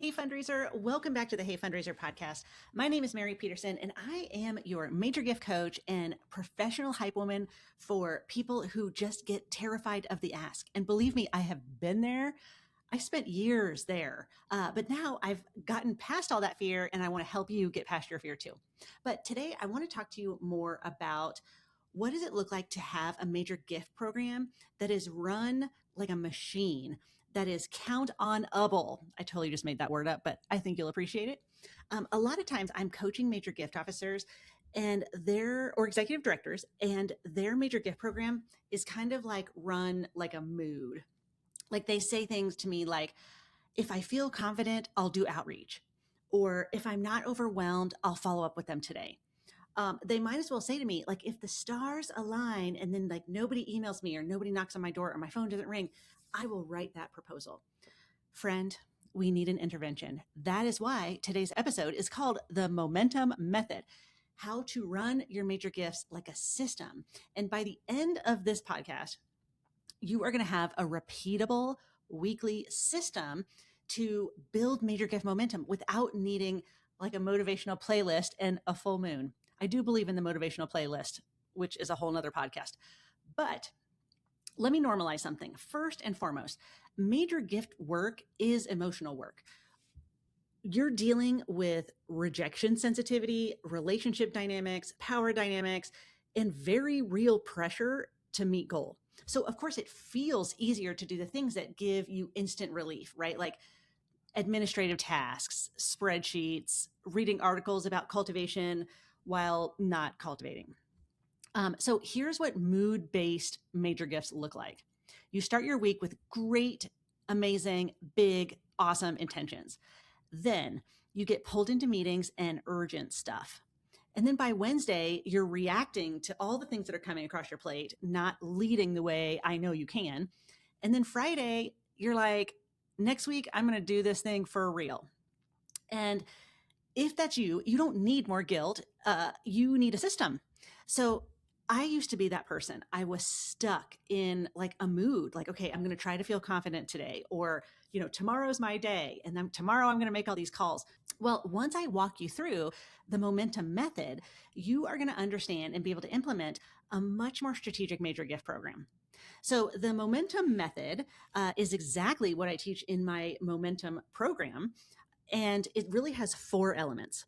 Hey fundraiser, welcome back to the Hey Fundraiser podcast. My name is Mary Peterson and I am your major gift coach and professional hype woman for people who just get terrified of the ask. And believe me, I have been there. I spent years there, but now I've gotten past all that fear and I want to help you get past your fear too. But today I want to talk to you more about what does it look like to have a major gift program that is run like a machine, that is count-on-able. I totally just made that word up, but I think you'll appreciate it. A lot of times I'm coaching major gift officers and or executive directors, and their major gift program is kind of like run like a mood. Like they say things to me like, if I feel confident, I'll do outreach. Or if I'm not overwhelmed, I'll follow up with them today. They might as well say to me, like, if the stars align and then like nobody emails me or nobody knocks on my door or my phone doesn't ring, I will write that proposal. Friend, we need an intervention. That is why today's episode is called The Momentum Method, how to run your major gifts like a system. And by the end of this podcast, you are going to have a repeatable weekly system to build major gift momentum without needing like a motivational playlist and a full moon. I do believe in the motivational playlist, which is a whole nother podcast. But let me normalize something. First and foremost, major gift work is emotional work. You're dealing with rejection sensitivity, relationship dynamics, power dynamics, and very real pressure to meet goal. So of course it feels easier to do the things that give you instant relief, right? Like administrative tasks, spreadsheets, reading articles about cultivation while not cultivating. So here's what mood-based major gifts look like. You start your week with great, amazing, big, awesome intentions. Then you get pulled into meetings and urgent stuff. And then by Wednesday, you're reacting to all the things that are coming across your plate, not leading the way I know you can. And then Friday, you're like, next week, I'm going to do this thing for real. And if that's you, you don't need more guilt. You need a system. So I used to be that person. I was stuck in like a mood, like, okay, I'm going to try to feel confident today, or, tomorrow's my day. And then tomorrow I'm going to make all these calls. Well, once I walk you through the momentum method, you are going to understand and be able to implement a much more strategic major gift program. So the momentum method is exactly what I teach in my momentum program. And it really has 4 elements.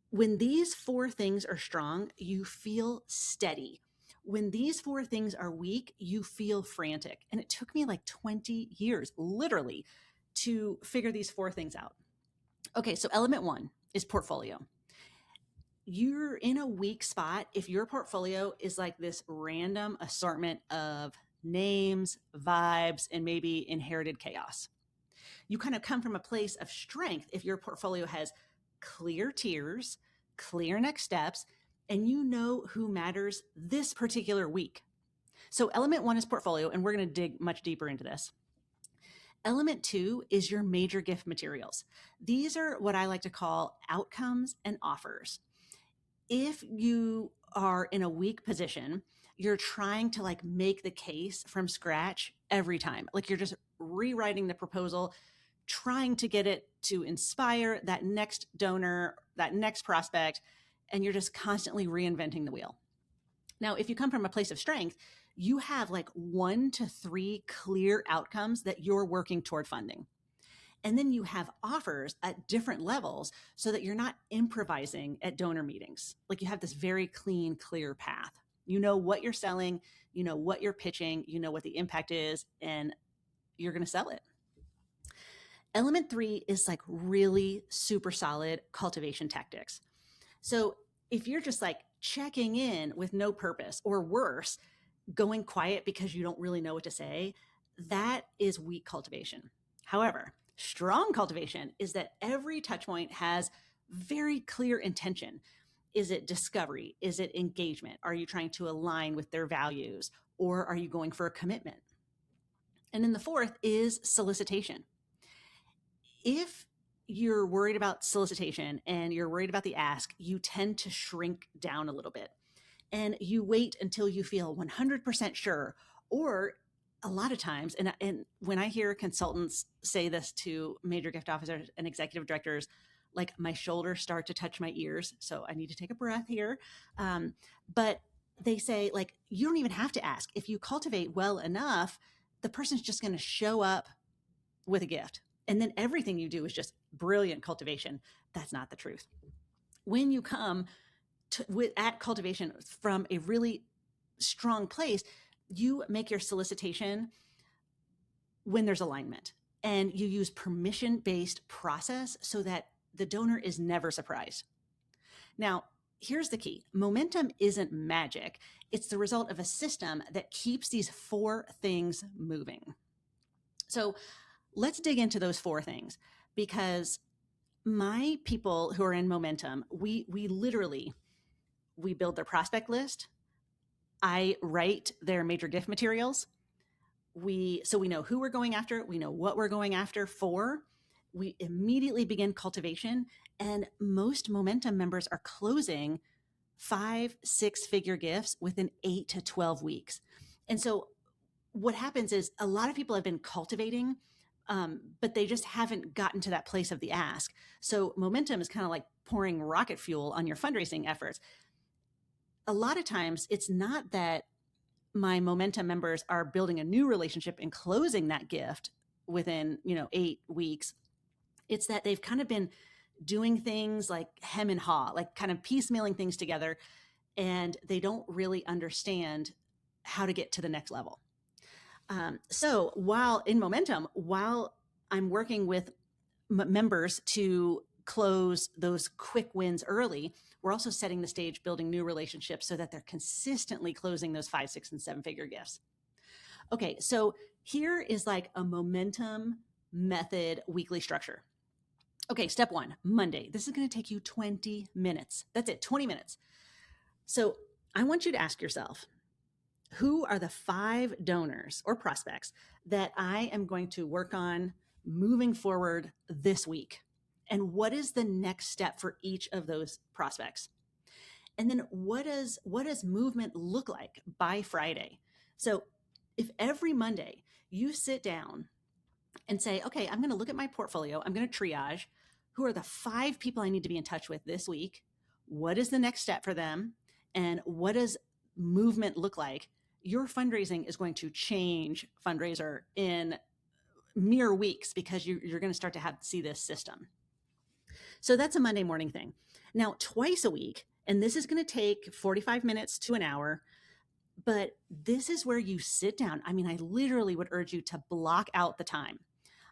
When these 4 things are strong, you feel steady. When these 4 things are weak, you feel frantic. And it took me like 20 years, literally, to figure these 4 things out. Okay, so element 1 is portfolio. You're in a weak spot if your portfolio is like this random assortment of names, vibes, and maybe inherited chaos. You kind of come from a place of strength if your portfolio has clear tiers, clear next steps, and you know who matters this particular week. So element 1 is portfolio, and we're going to dig much deeper into this. Element 2 is your major gift materials. These are what I like to call outcomes and offers. If you are in a weak position, you're trying to like make the case from scratch every time. Like you're just rewriting the proposal, trying to get it to inspire that next donor, that next prospect, and you're just constantly reinventing the wheel. Now, if you come from a place of strength, you have like 1 to 3 clear outcomes that you're working toward funding. And then you have offers at different levels so that you're not improvising at donor meetings. Like you have this very clean, clear path. You know what you're selling, you know what you're pitching, you know what the impact is, and you're going to sell it. Element 3 is like really super solid cultivation tactics. So if you're just like checking in with no purpose, or worse, going quiet because you don't really know what to say, that is weak cultivation. However, strong cultivation is that every touch point has very clear intention. Is it discovery? Is it engagement? Are you trying to align with their values, or are you going for a commitment? And then the 4th is solicitation. If you're worried about solicitation and you're worried about the ask, you tend to shrink down a little bit and you wait until you feel 100% sure, or a lot of times, and when I hear consultants say this to major gift officers and executive directors, like my shoulders start to touch my ears. So I need to take a breath here. But they say, like, you don't even have to ask. If you cultivate well enough, the person's just going to show up with a gift. And then everything you do is just brilliant cultivation. That's not the truth. When you come at cultivation from a really strong place, you make your solicitation when there's alignment, and you use permission-based process so that the donor is never surprised. Now, here's the key. Momentum isn't magic. It's the result of a system that keeps these 4 things moving. So let's dig into those 4 things, because my people who are in momentum, we literally, we build their prospect list. I write their major gift materials. So we know who we're going after. We know what we're going after for. We immediately begin cultivation, and most momentum members are closing 5-6-figure gifts within 8 to 12 weeks. And so what happens is a lot of people have been cultivating, but they just haven't gotten to that place of the ask. So momentum is kind of like pouring rocket fuel on your fundraising efforts. A lot of times it's not that my momentum members are building a new relationship and closing that gift within 8 weeks. It's that they've kind of been doing things like hem and haw, like kind of piecemealing things together, and they don't really understand how to get to the next level. So while in momentum, while I'm working with members to close those quick wins early, we're also setting the stage, building new relationships so that they're consistently closing those 5, 6, and 7-figure gifts. Okay, so here is like a momentum method weekly structure. Okay, step 1, Monday. This is going to take you 20 minutes. That's it, 20 minutes. So I want you to ask yourself, who are the 5 donors or prospects that I am going to work on moving forward this week? And what is the next step for each of those prospects? And then what does movement look like by Friday? So if every Monday you sit down and say, okay, I'm going to look at my portfolio, I'm going to triage, who are the 5 people I need to be in touch with this week? What is the next step for them? And what does movement look like? Your fundraising is going to change, fundraiser, in mere weeks, because you're going to start to see this system. So that's a Monday morning thing. Now, twice a week, and this is going to take 45 minutes to an hour, but this is where you sit down. I mean, I literally would urge you to block out the time.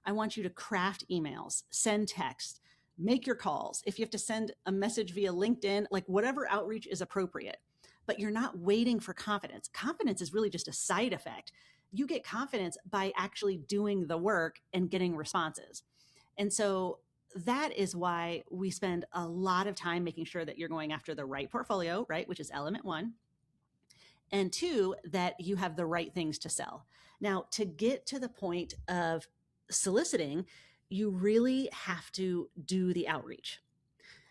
I want you to craft emails, send text, make your calls. If you have to send a message via LinkedIn, like whatever outreach is appropriate, but you're not waiting for confidence. Confidence is really just a side effect. You get confidence by actually doing the work and getting responses. And so that is why we spend a lot of time making sure that you're going after the right portfolio, right? Which is element 1. And 2, that you have the right things to sell. Now, to get to the point of soliciting, you really have to do the outreach.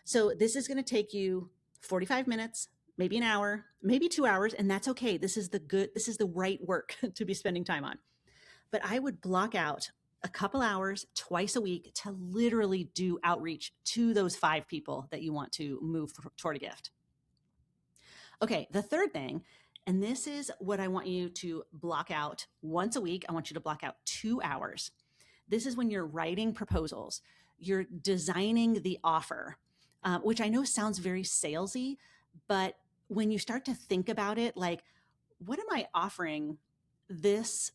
So this is going to take you 45 minutes, maybe an hour, maybe 2 hours, and that's okay. This is the right work to be spending time on. But I would block out a couple hours twice a week to literally do outreach to those 5 people that you want to move toward a gift. Okay, the third thing, and this is what I want you to block out once a week. I want you to block out 2 hours. This is when you're writing proposals, you're designing the offer, which I know sounds very salesy, but when you start to think about it, like, what am I offering this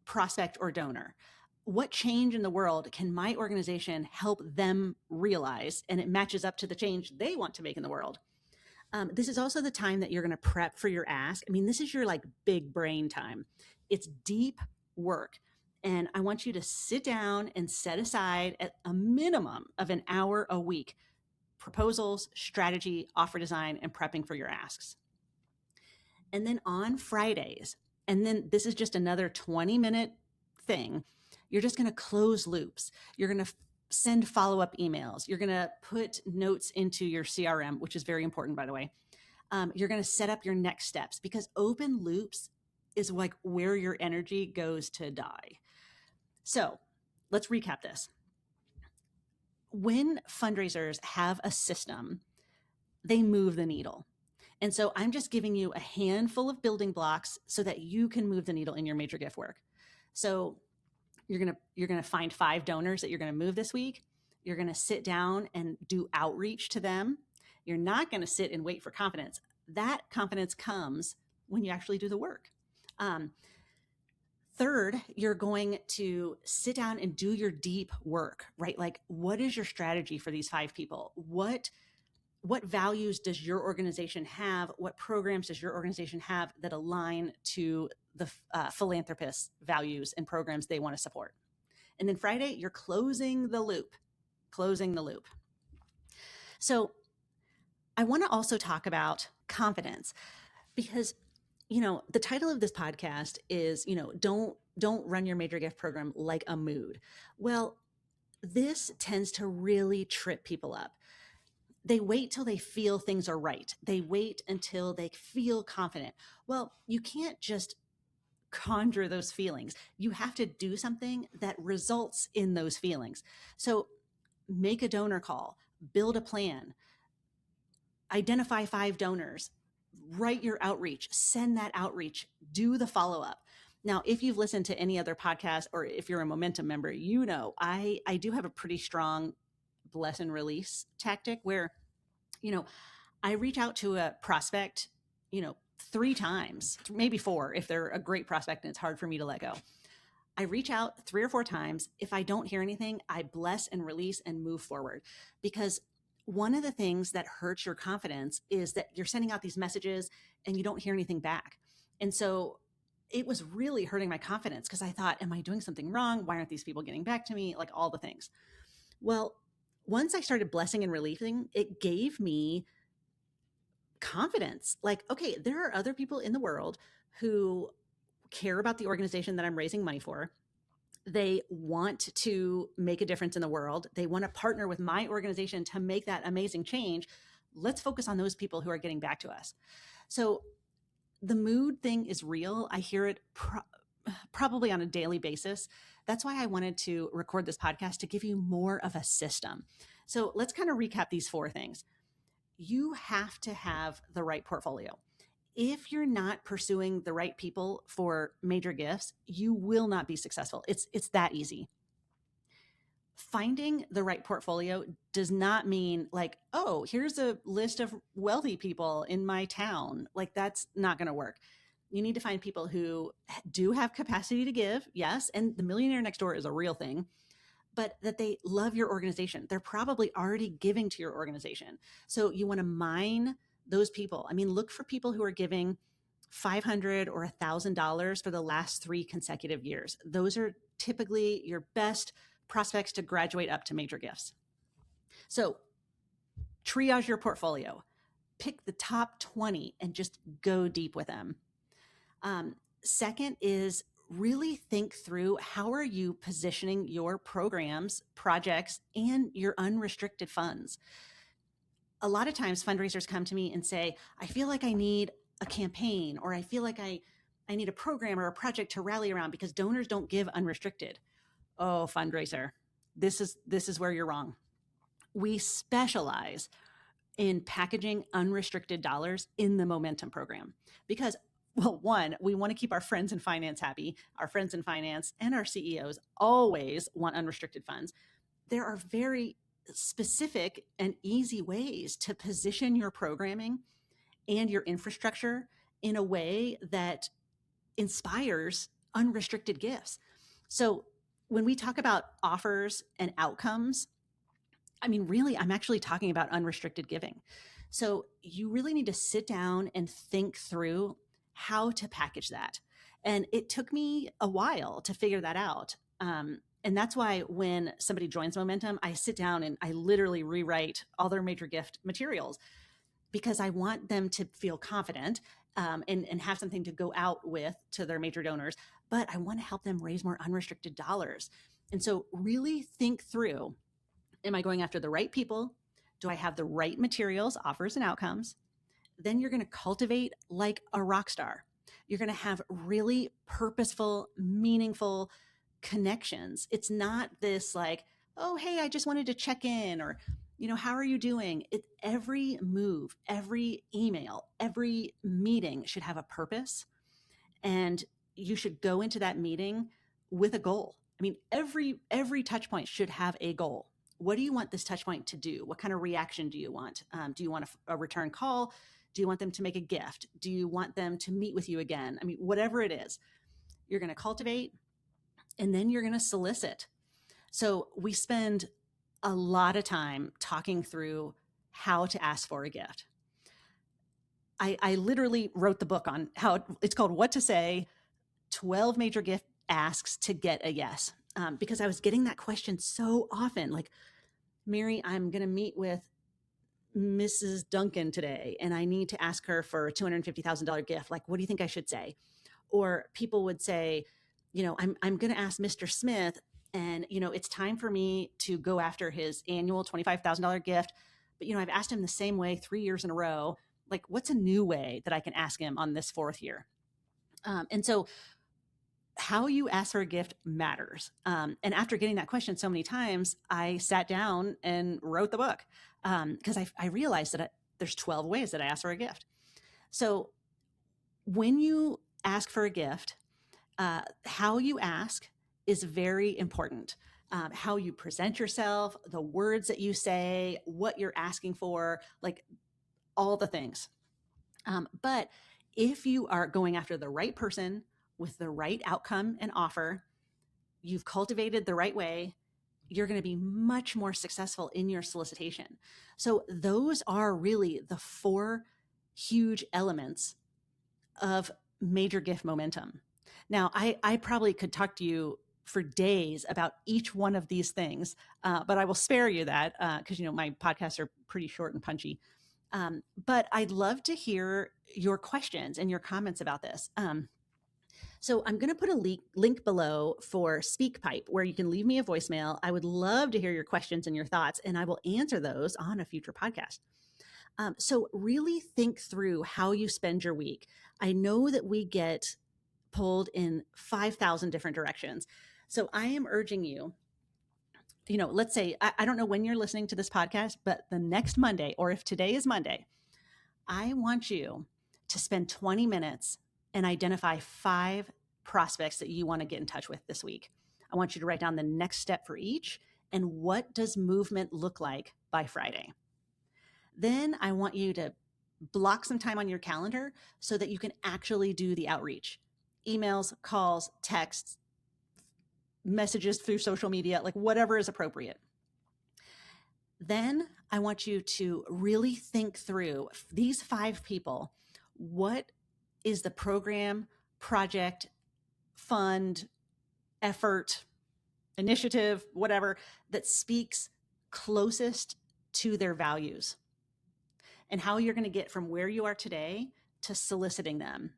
prospect or donor? What change in the world can my organization help them realize? And it matches up to the change they want to make in the world. This is also the time that you're going to prep for your ask. I mean, this is your like big brain time. It's deep work. And I want you to sit down and set aside at a minimum of an hour a week, proposals, strategy, offer design, and prepping for your asks. And then on Fridays, and then this is just another 20-minute thing, you're just going to close loops. You're going to send follow-up emails. You're going to put notes into your CRM, which is very important, by the way. You're going to set up your next steps, because open loops is like where your energy goes to die. So let's recap this. When fundraisers have a system, they move the needle. And so I'm just giving you a handful of building blocks so that you can move the needle in your major gift work. So you're going to find 5 donors that you're going to move this week. You're going to sit down and do outreach to them. You're not going to sit and wait for confidence. That confidence comes when you actually do the work. Third, you're going to sit down and do your deep work, right? Like, what is your strategy for these 5 people? What values does your organization have? What programs does your organization have that align to the philanthropist's values and programs they want to support? And then Friday, you're closing the loop. So I want to also talk about confidence, because the title of this podcast is, don't run your major gift program like a mood. Well, this tends to really trip people up. They wait till they feel things are right. They wait until they feel confident. Well, you can't just conjure those feelings. You have to do something that results in those feelings. So make a donor call, build a plan, identify 5 donors, write your outreach, send that outreach, do the follow-up. Now, if you've listened to any other podcast, or if you're a Momentum member, I do have a pretty strong bless and release tactic where, I reach out to a prospect, 3 times, maybe 4, if they're a great prospect and it's hard for me to let go. I reach out 3 or 4 times. If I don't hear anything, I bless and release and move forward. Because one of the things that hurts your confidence is that you're sending out these messages and you don't hear anything back. And so it was really hurting my confidence, because I thought, am I doing something wrong? Why aren't these people getting back to me? Like, all the things. Well, once I started blessing and releasing, it gave me confidence. Like, okay, there are other people in the world who care about the organization that I'm raising money for. They want to make a difference in the world. They want to partner with my organization to make that amazing change. Let's focus on those people who are getting back to us. So the mood thing is real. I hear it probably on a daily basis. That's why I wanted to record this podcast, to give you more of a system. So let's kind of recap these 4 things. You have to have the right portfolio. If you're not pursuing the right people for major gifts, you will not be successful. It's that easy. Finding the right portfolio does not mean like, oh, here's a list of wealthy people in my town. Like, that's not going to work. You need to find people who do have capacity to give, yes, and the millionaire next door is a real thing, but that they love your organization. They're probably already giving to your organization. So you want to mine those people. I mean, look for people who are giving $500 or $1,000 for the last 3 consecutive years. Those are typically your best prospects to graduate up to major gifts. So triage your portfolio. Pick the top 20 and just go deep with them. Second is really think through, how are you positioning your programs, projects, and your unrestricted funds? A lot of times fundraisers come to me and say, I feel like I need a campaign, or I feel like I need a program or a project to rally around because donors don't give unrestricted. Oh, fundraiser, this is where you're wrong. We specialize in packaging unrestricted dollars in the Momentum program because, well, one, we want to keep our friends in finance happy. Our friends in finance and our CEOs always want unrestricted funds. There are very specific and easy ways to position your programming and your infrastructure in a way that inspires unrestricted gifts. So when we talk about offers and outcomes, I mean, really, I'm actually talking about unrestricted giving. So you really need to sit down and think through how to package that. And it took me a while to figure that out. And that's why when somebody joins Momentum, I sit down and I literally rewrite all their major gift materials, because I want them to feel confident and have something to go out with to their major donors. But I want to help them raise more unrestricted dollars. And so really think through, am I going after the right people? Do I have the right materials, offers, and outcomes? Then you're going to cultivate like a rock star. You're going to have really purposeful, meaningful connections. It's not this like, oh, hey, I just wanted to check in, or, how are you doing? Every move, every email, every meeting should have a purpose. And you should go into that meeting with a goal. I mean, every touch point should have a goal. What do you want this touch point to do? What kind of reaction do you want? Do you want a return call? Do you want them to make a gift? Do you want them to meet with you again? I mean, whatever it is, you're going to cultivate, and then you're going to solicit. So we spend a lot of time talking through how to ask for a gift. I literally wrote the book on how it's called What to Say, 12 Major Gift Asks to Get a Yes. Because I was getting that question so often, like, Mary, I'm going to meet with Mrs. Duncan today, and I need to ask her for a $250,000 gift. Like, what do you think I should say? Or people would say, I'm going to ask Mr. Smith, and, it's time for me to go after his annual $25,000 gift. But, I've asked him the same way 3 years in a row. Like, what's a new way that I can ask him on this fourth year? And so how you ask for a gift matters. And after getting that question so many times, I sat down and wrote the book because I realized that there's 12 ways that I ask for a gift. So when you ask for a gift, how you ask is very important. How you present yourself, the words that you say, what you're asking for, like all the things. But if you are going after the right person with the right outcome and offer, you've cultivated the right way, you're going to be much more successful in your solicitation. So those are really the 4 huge elements of major gift momentum. Now, I probably could talk to you for days about each one of these things, but I will spare you that because, my podcasts are pretty short and punchy. But I'd love to hear your questions and your comments about this. So I'm going to put a link below for SpeakPipe, where you can leave me a voicemail. I would love to hear your questions and your thoughts, and I will answer those on a future podcast. So really think through how you spend your week. I know that we get pulled in 5,000 different directions. So I am urging you, let's say, I don't know when you're listening to this podcast, but the next Monday, or if today is Monday, I want you to spend 20 minutes and identify 5 prospects that you want to get in touch with this week. I want you to write down the next step for each and what does movement look like by Friday. Then I want you to block some time on your calendar so that you can actually do the outreach. Emails, calls, texts, messages through social media, like whatever is appropriate. Then I want you to really think through these 5 people. What is the program, project, fund, effort, initiative, whatever, that speaks closest to their values? And how you're going to get from where you are today to soliciting them.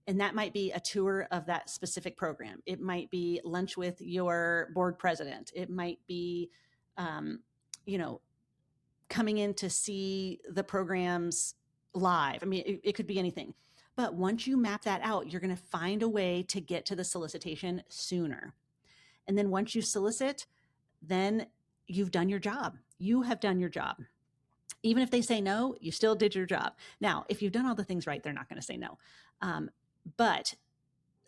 And that might be a tour of that specific program. It might be lunch with your board president. It might be, coming in to see the programs live. I mean, it could be anything. But once you map that out, you're going to find a way to get to the solicitation sooner. And then once you solicit, then you've done your job. You have done your job. Even if they say no, you still did your job. Now, if you've done all the things right, they're not going to say no. But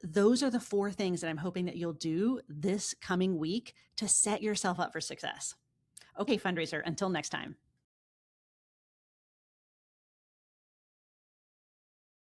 those are the 4 things that I'm hoping that you'll do this coming week to set yourself up for success. Okay, fundraiser, until next time.